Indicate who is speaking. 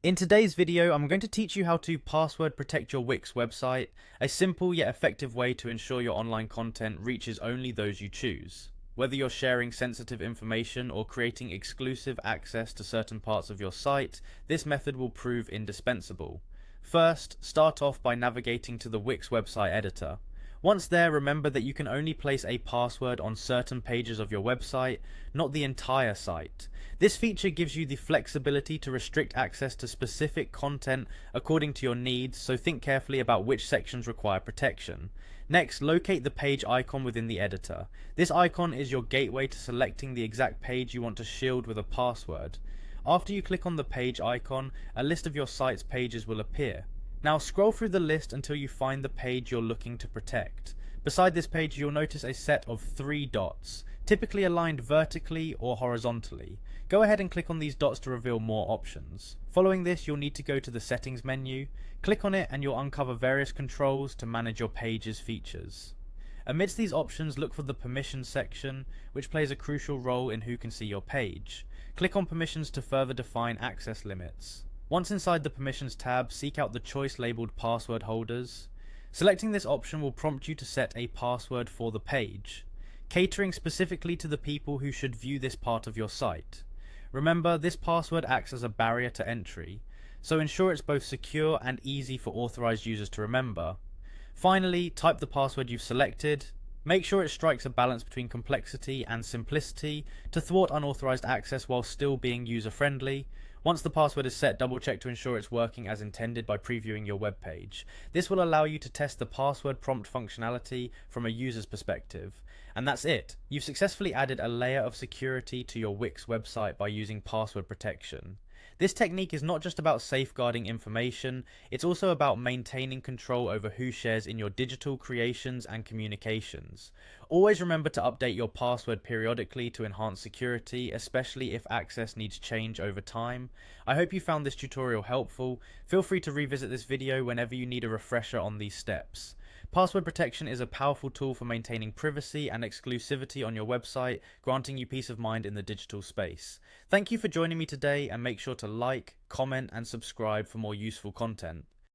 Speaker 1: In today's video, I'm going to teach you how to password protect your Wix website, a simple yet effective way to ensure your online content reaches only those you choose. Whether you're sharing sensitive information or creating exclusive access to certain parts of your site, this method will prove indispensable. First, start off by navigating to the Wix website editor. Once there, remember that you can only place a password on certain pages of your website, not the entire site. This feature gives you the flexibility to restrict access to specific content according to your needs, so think carefully about which sections require protection. Next, locate the page icon within the editor. This icon is your gateway to selecting the exact page you want to shield with a password. After you click on the page icon, a list of your site's pages will appear. Now scroll through the list until you find the page you're looking to protect. Beside this page, you'll notice a set of 3 dots, typically aligned vertically or horizontally. Go ahead and click on these dots to reveal more options. Following this, you'll need to go to the settings menu, click on it and you'll uncover various controls to manage your page's features. Amidst these options, look for the permissions section, which plays a crucial role in who can see your page. Click on permissions to further define access limits. Once inside the permissions tab, seek out the choice labeled password holders. Selecting this option will prompt you to set a password for the page, catering specifically to the people who should view this part of your site. Remember, this password acts as a barrier to entry, so ensure it's both secure and easy for authorized users to remember. Finally, type the password you've selected. Make sure it strikes a balance between complexity and simplicity to thwart unauthorized access while still being user-friendly. Once the password is set, double check to ensure it's working as intended by previewing your web page. This will allow you to test the password prompt functionality from a user's perspective. And that's it. You've successfully added a layer of security to your Wix website by using password protection. This technique is not just about safeguarding information, it's also about maintaining control over who shares in your digital creations and communications. Always remember to update your password periodically to enhance security, especially if access needs change over time. I hope you found this tutorial helpful. Feel free to revisit this video whenever you need a refresher on these steps. Password protection is a powerful tool for maintaining privacy and exclusivity on your website, granting you peace of mind in the digital space. Thank you for joining me today, and make sure to like, comment and subscribe for more useful content.